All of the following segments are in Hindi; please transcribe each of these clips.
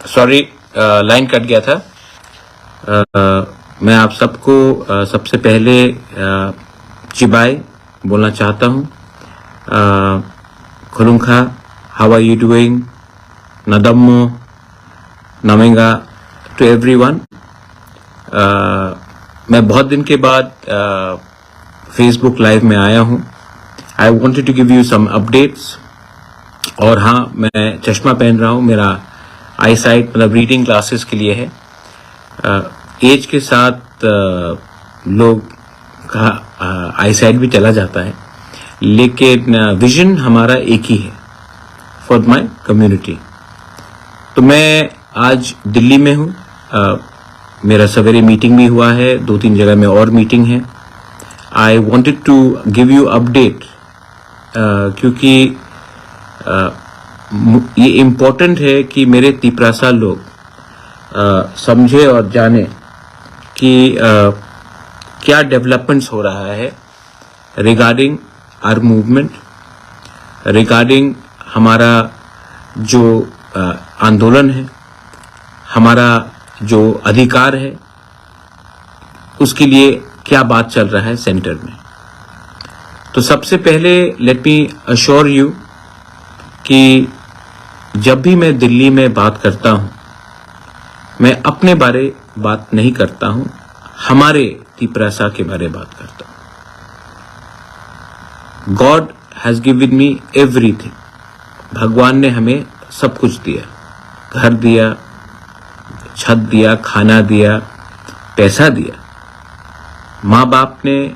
सॉरी, लाइन कट गया था। मैं आप सबको सबसे पहले चिबाई बोलना चाहता हूँ। खुलुंखा, हाउ आर यू डूइंग, नदम्मो, नमेंगा टू एवरीवन। मैं बहुत दिन के बाद फेसबुक लाइव में आया हूँ। I wanted to give you some updates. और हाँ, मैं चश्मा पहन रहा हूँ, मेरा आई साइट मतलब रीडिंग क्लासेस के लिए है। एज के साथ लोग का आई साइट भी चला जाता है, लेकिन विजन हमारा एक ही है, फॉर माय कम्युनिटी। तो मैं आज दिल्ली में हूँ। मेरा सवेरे मीटिंग भी हुआ है, 2-3 जगह में और मीटिंग है। I wanted to give you update क्योंकि ये इम्पोर्टेंट है कि मेरे तिपरासा लोग समझे और जाने कि क्या डेवलपमेंट्स हो रहा है रिगार्डिंग आवर मूवमेंट, रिगार्डिंग हमारा जो आंदोलन है, हमारा जो अधिकार है, उसके लिए क्या बात चल रहा है सेंटर में। तो सबसे पहले लेट मी अश्योर यू कि जब भी मैं दिल्ली में बात करता हूं, मैं अपने बारे बात नहीं करता हूं, हमारे तिपरासा के बारे बात करता हूं। God has given me everything. भगवान ने हमें सब कुछ दिया, घर दिया, छत दिया, खाना दिया, पैसा दिया, माँ बाप ने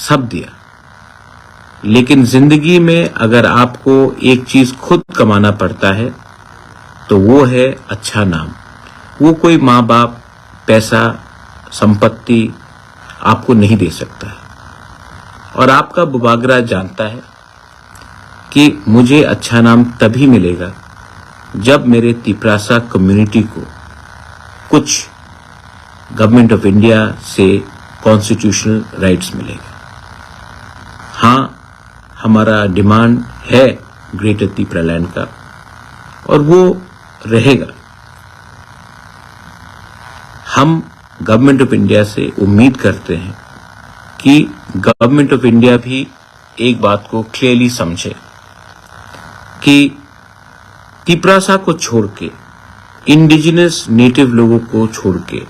सब दिया। लेकिन जिंदगी में अगर आपको एक चीज खुद कमाना पड़ता है तो वो है अच्छा नाम। वो कोई माँ बाप, पैसा, संपत्ति आपको नहीं दे सकता है। और आपका बुबागरा जानता है कि मुझे अच्छा नाम तभी मिलेगा जब मेरे तिपरासा कम्युनिटी को कुछ गवर्नमेंट ऑफ इंडिया से कॉन्स्टिट्यूशनल राइट्स मिलेगा। हाँ, हमारा डिमांड है ग्रेटर तिपरालैंड का और वो रहेगा। हम गवर्नमेंट ऑफ इंडिया से उम्मीद करते हैं कि गवर्नमेंट ऑफ इंडिया भी एक बात को क्लियरली समझे कि तिपरासा को छोड़ के, इंडिजिनस नेटिव लोगों को छोड़ के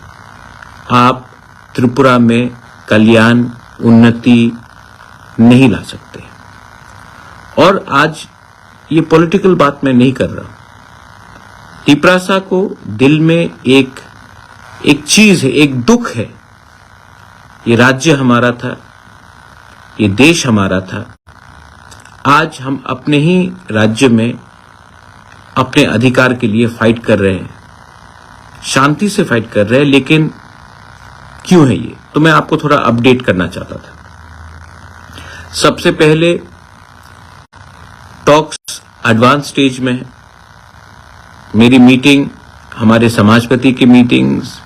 आप त्रिपुरा में कल्याण, उन्नति नहीं ला सकते। और आज ये पॉलिटिकल बात मैं नहीं कर रहा। तिपरासा को दिल में एक चीज है, एक दुख है। ये राज्य हमारा था, ये देश हमारा था। आज हम अपने ही राज्य में अपने अधिकार के लिए फाइट कर रहे हैं, शांति से फाइट कर रहे हैं। लेकिन क्यों है ये? तो मैं आपको थोड़ा अपडेट करना चाहता था। सबसे पहले टॉक्स एडवांस स्टेज में है। मेरी मीटिंग, हमारे समाजपति की मीटिंग्स,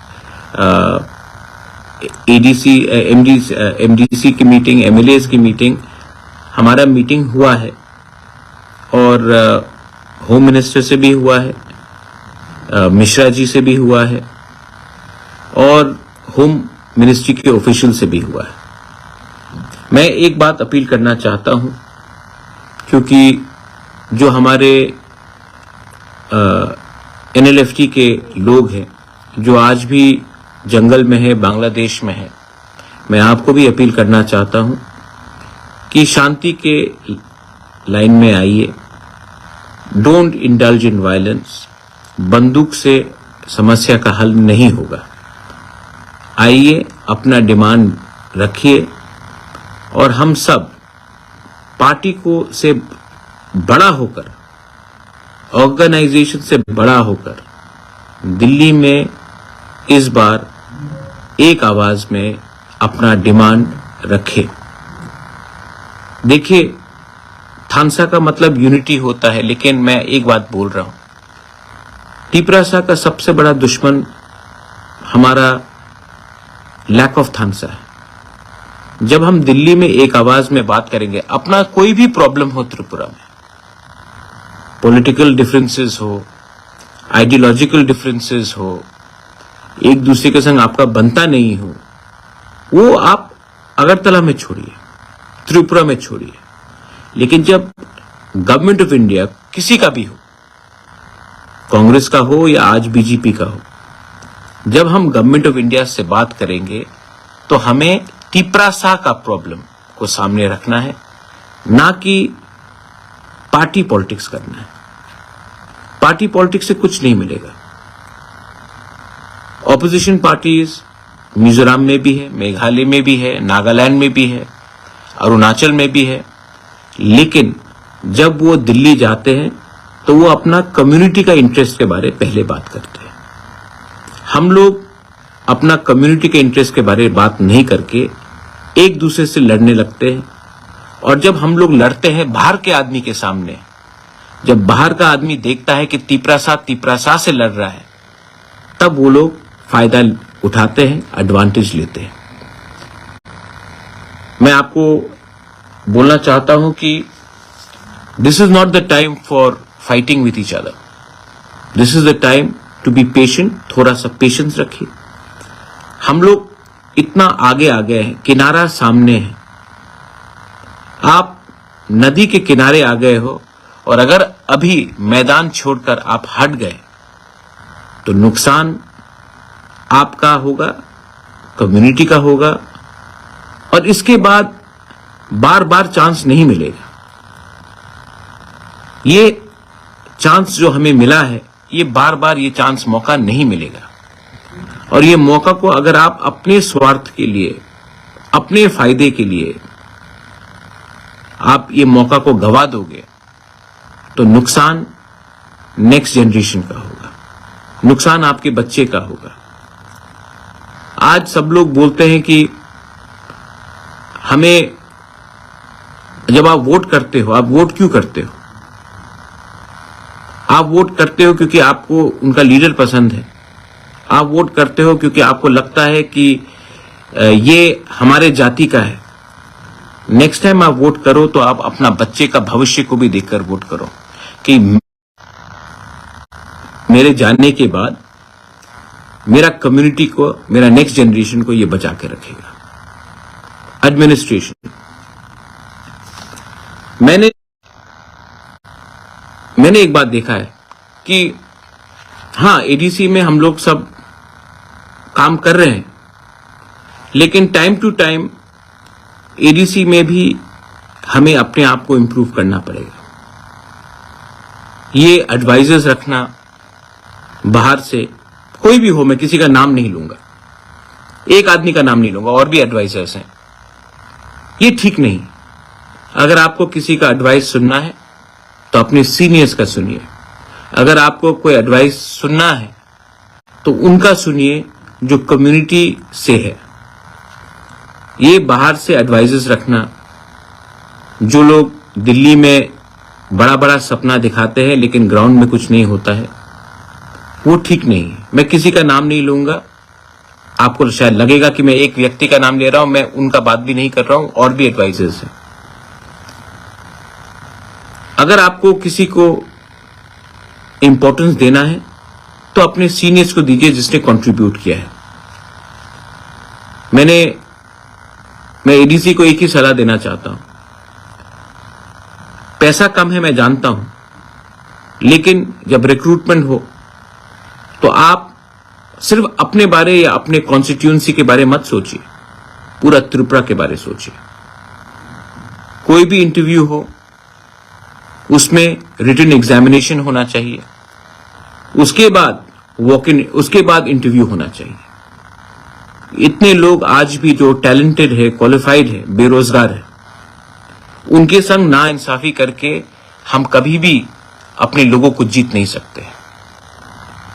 एडीसी, एमडीसी की मीटिंग, एमएलएस की मीटिंग, हमारा मीटिंग हुआ है और होम मिनिस्टर से भी हुआ है, मिश्रा जी से भी हुआ है और होम मिनिस्ट्री के ऑफिशियल से भी हुआ है। मैं एक बात अपील करना चाहता हूं, क्योंकि जो हमारे एनएलएफटी के लोग हैं जो आज भी जंगल में है, बांग्लादेश में है, मैं आपको भी अपील करना चाहता हूं कि शांति के लाइन में आइए। Don't indulge in violence. बंदूक से समस्या का हल नहीं होगा। आइए, अपना डिमांड रखिए और हम सब पार्टी को से बड़ा होकर, ऑर्गेनाइजेशन से बड़ा होकर दिल्ली में इस बार एक आवाज में अपना डिमांड रखें। देखिए, थानसा का मतलब यूनिटी होता है, लेकिन मैं एक बात बोल रहा हूं, तिपरासा का सबसे बड़ा दुश्मन हमारा लैक ऑफ थानसा है। जब हम दिल्ली में एक आवाज में बात करेंगे, अपना कोई भी प्रॉब्लम हो त्रिपुरा में, पॉलिटिकल डिफरेंसेस हो, आइडियोलॉजिकल डिफरेंसेस हो, एक दूसरे के संग आपका बनता नहीं हो, वो आप अगरतला में छोड़िए, त्रिपुरा में छोड़िए। लेकिन जब गवर्नमेंट ऑफ इंडिया किसी का भी हो, कांग्रेस का हो या आज बीजेपी का हो, जब हम गवर्नमेंट ऑफ इंडिया से बात करेंगे तो हमें तिपरासा का प्रॉब्लम को सामने रखना है, ना कि पार्टी पॉलिटिक्स करना है। पार्टी पॉलिटिक्स से कुछ नहीं मिलेगा। ऑपोजिशन पार्टीज मिजोरम में भी है, मेघालय में भी है, नागालैंड में भी है, अरुणाचल में भी है, लेकिन जब वो दिल्ली जाते हैं तो वो अपना कम्युनिटी का इंटरेस्ट के बारे में पहले बात करते हैं। हम लोग अपना कम्युनिटी के इंटरेस्ट के बारे में बात नहीं करके एक दूसरे से लड़ने लगते हैं। और जब हम लोग लड़ते हैं बाहर के आदमी के सामने, जब बाहर का आदमी देखता है कि तिपरासा से लड़ रहा है, तब वो लोग फायदा उठाते हैं, एडवांटेज लेते हैं। मैं आपको बोलना चाहता हूं कि this is not the time for fighting with each other, this is the time to be patient. थोड़ा सा पेशेंस रखिए। हम लोग इतना आगे आ गए हैं, किनारा सामने है। आप नदी के किनारे आ गए हो और अगर अभी मैदान छोड़कर आप हट गए तो नुकसान आपका होगा, कम्युनिटी का होगा, और इसके बाद बार बार चांस नहीं मिलेगा। ये चांस जो हमें मिला है, ये बार बार ये चांस मौका नहीं मिलेगा। और ये मौका को अगर आप अपने स्वार्थ के लिए, अपने फायदे के लिए आप ये मौका को गवा दोगे तो नुकसान नेक्स्ट जनरेशन का होगा, नुकसान आपके बच्चे का होगा। आज सब लोग बोलते हैं कि हमें, जब आप वोट करते हो, आप वोट क्यों करते हो? आप वोट करते हो क्योंकि आपको उनका लीडर पसंद है। आप वोट करते हो क्योंकि आपको लगता है कि ये हमारे जाति का है। नेक्स्ट टाइम आप वोट करो तो आप अपना बच्चे का भविष्य को भी देखकर वोट करो कि मेरे जाने के बाद मेरा कम्युनिटी को, मेरा नेक्स्ट जनरेशन को ये बचा के रखेगा। एडमिनिस्ट्रेशन, मैंने एक बात देखा है कि हाँ, एडीसी में हम लोग सब काम कर रहे हैं, लेकिन टाइम टू टाइम एडीसी में भी हमें अपने आप को इंप्रूव करना पड़ेगा। ये एडवाइजर्स रखना बाहर से, कोई भी हो, मैं किसी का नाम नहीं लूंगा, एक आदमी का नाम नहीं लूंगा, और भी एडवाइजर्स हैं, ये ठीक नहीं। अगर आपको किसी का एडवाइस सुनना है तो अपने सीनियर्स का सुनिए। अगर आपको कोई एडवाइस सुनना है तो उनका सुनिए जो कम्युनिटी से है। ये बाहर से एडवाइजर्स रखना, जो लोग दिल्ली में बड़ा बड़ा सपना दिखाते हैं लेकिन ग्राउंड में कुछ नहीं होता है, वो ठीक नहीं है। मैं किसी का नाम नहीं लूंगा, आपको शायद लगेगा कि मैं एक व्यक्ति का नाम ले रहा हूं, मैं उनका बात भी नहीं कर रहा हूं, और भी एडवाइजर्स हैं। अगर आपको किसी को इंपॉर्टेंस देना है तो अपने सीनियर्स को दीजिए जिसने कंट्रीब्यूट किया है। मैं एडीसी को एक ही सलाह देना चाहता हूं, पैसा कम है मैं जानता हूं, लेकिन जब रिक्रूटमेंट हो तो आप सिर्फ अपने बारे या अपने कॉन्स्टिट्यूएंसी के बारे मत सोचिए, पूरा त्रिपुरा के बारे सोचिए। कोई भी इंटरव्यू हो उसमें रिटन एग्जामिनेशन होना चाहिए, उसके बाद वॉक इन, उसके बाद इंटरव्यू होना चाहिए। इतने लोग आज भी जो टैलेंटेड है, क्वालिफाइड है, बेरोजगार है, उनके संग नाइंसाफी करके हम कभी भी अपने लोगों को जीत नहीं सकते।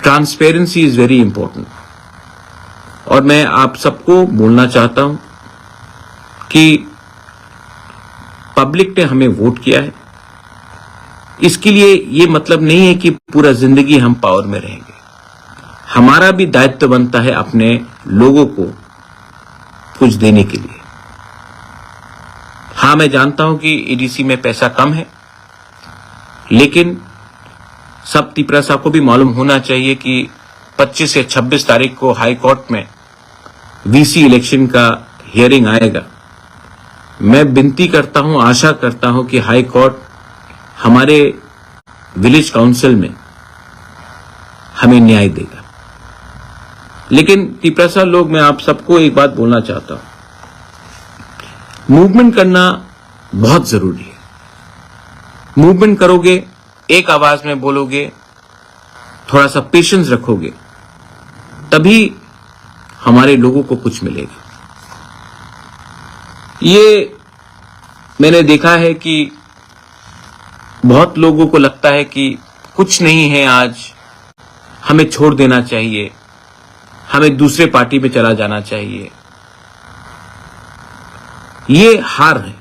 Transparency is very important. और मैं आप सबको बोलना चाहता हूं कि पब्लिक ने हमें वोट किया है, इसके लिए ये मतलब नहीं है कि पूरा जिंदगी हम पावर में रहेंगे। हमारा भी दायित्व बनता है अपने लोगों को कुछ देने के लिए। मैं जानता हूं कि एडीसी में पैसा कम है, लेकिन सब तिपरासा को भी मालूम होना चाहिए कि 25 या 26 तारीख को हाई कोर्ट में वीसी इलेक्शन का हियरिंग आएगा। मैं विनती करता हूं, आशा करता हूं कि हाई कोर्ट हमारे विलेज काउंसिल में हमें न्याय देगा। लेकिन तिपरासा लोग, मैं आप सबको एक बात बोलना चाहता हूं, मूवमेंट करना बहुत जरूरी है। मूवमेंट करोगे, एक आवाज में बोलोगे, थोड़ा सा पेशेंस रखोगे, तभी हमारे लोगों को कुछ मिलेगा। ये मैंने देखा है कि बहुत लोगों को लगता है कि कुछ नहीं है, आज हमें छोड़ देना चाहिए, हमें दूसरे पार्टी में चला जाना चाहिए। ये हार है।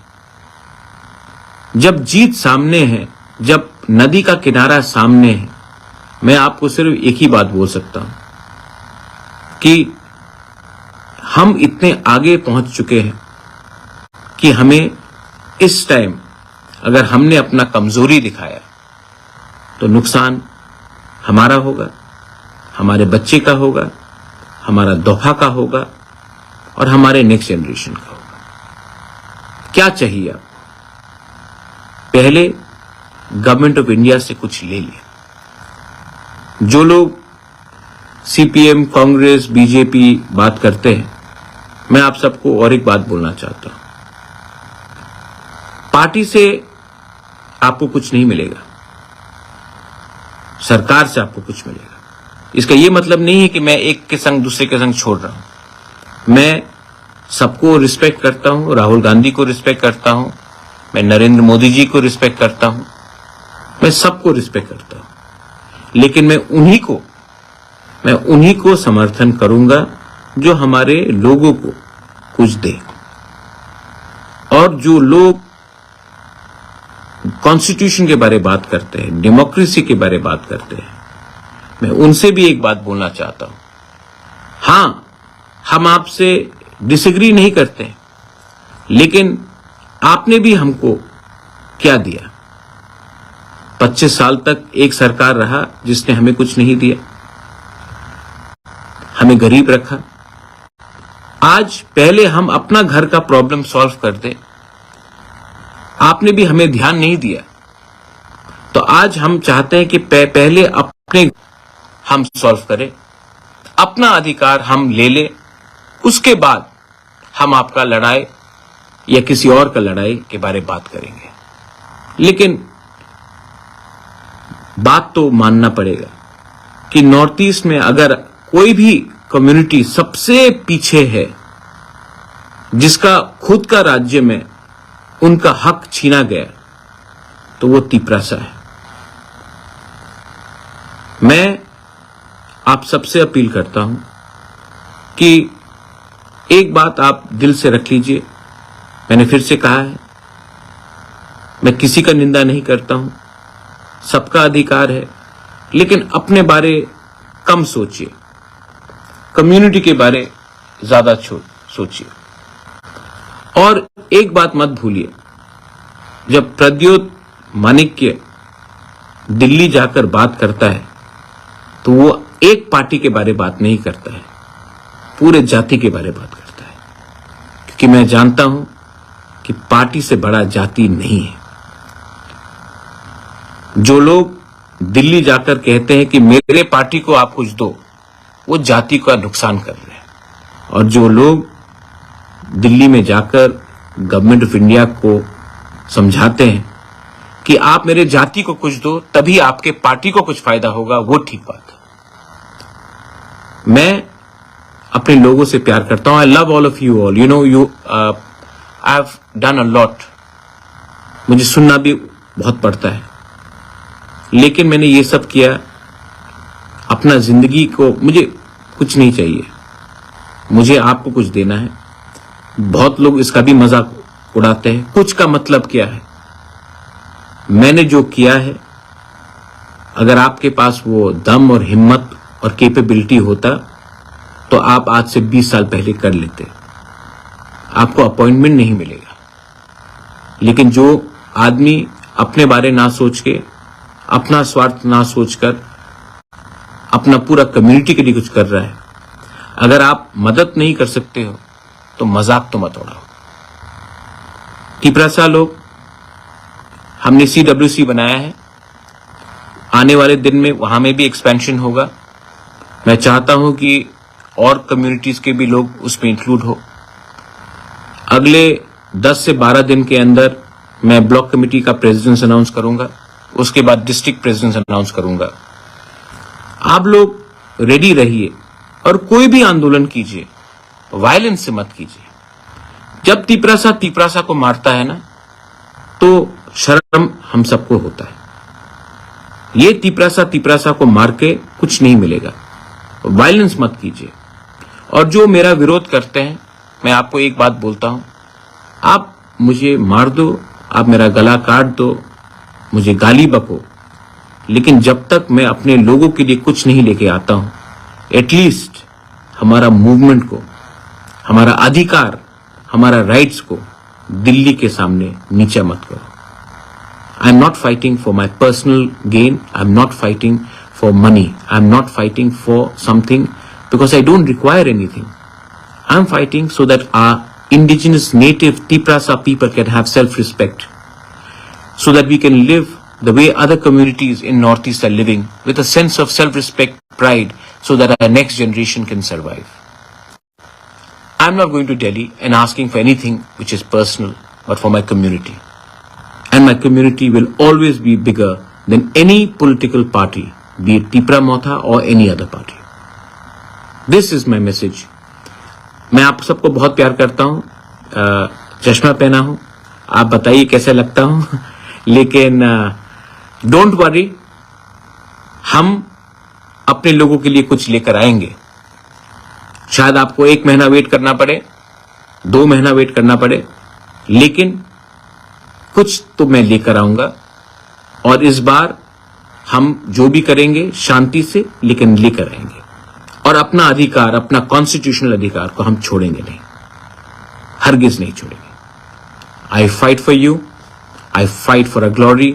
जब जीत सामने है, जब नदी का किनारा सामने है, मैं आपको सिर्फ एक ही बात बोल सकता हूं कि हम इतने आगे पहुंच चुके हैं कि हमें इस टाइम अगर हमने अपना कमजोरी दिखाया तो नुकसान हमारा होगा, हमारे बच्चे का होगा, हमारा दोहा का होगा और हमारे नेक्स्ट जनरेशन का होगा। क्या चाहिए आप? पहले गवर्नमेंट ऑफ इंडिया से कुछ ले लिया। जो लोग सीपीएम, कांग्रेस, बीजेपी बात करते हैं, मैं आप सबको और एक बात बोलना चाहता हूं। पार्टी से आपको कुछ नहीं मिलेगा, सरकार से आपको कुछ मिलेगा। इसका यह मतलब नहीं है कि मैं एक के संग दूसरे के संग छोड़ रहा हूं। मैं सबको रिस्पेक्ट करता हूं, राहुल गांधी को रिस्पेक्ट करता हूं, मैं नरेंद्र मोदी जी को रिस्पेक्ट करता हूं, मैं सबको रिस्पेक्ट करता हूं। लेकिन मैं उन्हीं को समर्थन करूंगा जो हमारे लोगों को कुछ दे। और जो लोग कॉन्स्टिट्यूशन के बारे में बात करते हैं, डेमोक्रेसी के बारे में बात करते हैं, मैं उनसे भी एक बात बोलना चाहता हूं। हां, हम आपसे डिसएग्री नहीं करते, लेकिन आपने भी हमको क्या दिया? 25 साल तक एक सरकार रहा जिसने हमें कुछ नहीं दिया, हमें गरीब रखा। आज पहले हम अपना घर का प्रॉब्लम सॉल्व कर दे, आपने भी हमें ध्यान नहीं दिया। तो आज हम चाहते हैं कि पहले अपने हम सॉल्व करें, अपना अधिकार हम ले लें, उसके बाद हम आपका लड़ाई या किसी और का लड़ाई के बारे में बात करेंगे। लेकिन बात तो मानना पड़ेगा कि नॉर्थ ईस्ट में अगर कोई भी कम्युनिटी सबसे पीछे है, जिसका खुद का राज्य में उनका हक छीना गया, तो वो तिपरासा है। मैं आप सबसे अपील करता हूं कि एक बात आप दिल से रख लीजिए। मैंने फिर से कहा है, मैं किसी का निंदा नहीं करता हूं, सबका अधिकार है, लेकिन अपने बारे कम सोचिए, कम्युनिटी के बारे ज्यादा सोचिए। और एक बात मत भूलिए, जब प्रद्योत माणिक्य दिल्ली जाकर बात करता है तो वो एक पार्टी के बारे बात नहीं करता है, पूरे जाति के बारे बात करता है। क्योंकि मैं जानता हूं कि पार्टी से बड़ा जाति नहीं है। जो लोग दिल्ली जाकर कहते हैं कि मेरे पार्टी को आप कुछ दो, वो जाति का नुकसान कर रहे हैं। और जो लोग दिल्ली में जाकर गवर्नमेंट ऑफ इंडिया को समझाते हैं कि आप मेरे जाति को कुछ दो, तभी आपके पार्टी को कुछ फायदा होगा, वो ठीक बात है। मैं अपने लोगों से प्यार करता हूं। I love all of you all. I have done a lot. मुझे सुनना भी बहुत पड़ता है, लेकिन मैंने ये सब किया अपना जिंदगी को। मुझे कुछ नहीं चाहिए, मुझे आपको कुछ देना है। बहुत लोग इसका भी मजाक उड़ाते हैं, कुछ का मतलब क्या है? मैंने जो किया है, अगर आपके पास वो दम और हिम्मत और कैपेबिलिटी होता तो आप आज से 20 साल पहले कर लेते। आपको अपॉइंटमेंट नहीं मिलेगा, लेकिन जो आदमी अपने बारे ना सोच के अपना स्वार्थ ना सोचकर अपना पूरा कम्युनिटी के लिए कुछ कर रहा है, अगर आप मदद नहीं कर सकते हो तो मजाक तो मत उड़ाओ। तिपरासा लोग, हमने CWC बनाया है, आने वाले दिन में वहां में भी एक्सपेंशन होगा। मैं चाहता हूं कि और कम्युनिटीज के भी लोग उसमें इंक्लूड हो। अगले 10 से 12 दिन के अंदर मैं ब्लॉक कमेटी का प्रेसिडेंट अनाउंस करूंगा, उसके बाद डिस्ट्रिक्ट प्रेसिडेंट अनाउंस करूंगा। आप लोग रेडी रहिए और कोई भी आंदोलन कीजिए, वायलेंस से मत कीजिए। जब तिपरासा को मारता है ना, तो शर्म हम सबको होता है। ये तिपरासा को मार के कुछ नहीं मिलेगा, वायलेंस मत कीजिए। और जो मेरा विरोध करते हैं, मैं आपको एक बात बोलता हूं, आप मुझे मार दो, आप मेरा गला काट दो, मुझे गाली बको, लेकिन जब तक मैं अपने लोगों के लिए कुछ नहीं लेके आता हूं, एटलीस्ट हमारा मूवमेंट को, हमारा अधिकार, हमारा राइट्स को दिल्ली के सामने नीचा मत करो। I am not fighting for my personal gain, I am not fighting for money, I am not fighting for something because I don't require anything. I'm fighting so that our indigenous native Tiprasa people can have self-respect, so that we can live the way other communities in Northeast are living, with a sense of self-respect, pride, so that our next generation can survive. I'm not going to Delhi and asking for anything which is personal, but for my community. And my community will always be bigger than any political party, be it Tipra Motha or any other party. This is my message. मैं आप सबको बहुत प्यार करता हूं, चश्मा पहना हूं, आप बताइए कैसे लगता हूं, लेकिन डोंट वरी, हम अपने लोगों के लिए कुछ लेकर आएंगे। शायद आपको 1 महीना वेट करना पड़े, 2 महीना वेट करना पड़े, लेकिन कुछ तो मैं लेकर आऊंगा। और इस बार हम जो भी करेंगे शांति से, लेकिन लेकर आएंगे। और अपना अधिकार, अपना कॉन्स्टिट्यूशनल अधिकार को हम छोड़ेंगे नहीं, हरगिज नहीं छोड़ेंगे। आई fight for you, I fight for a glory,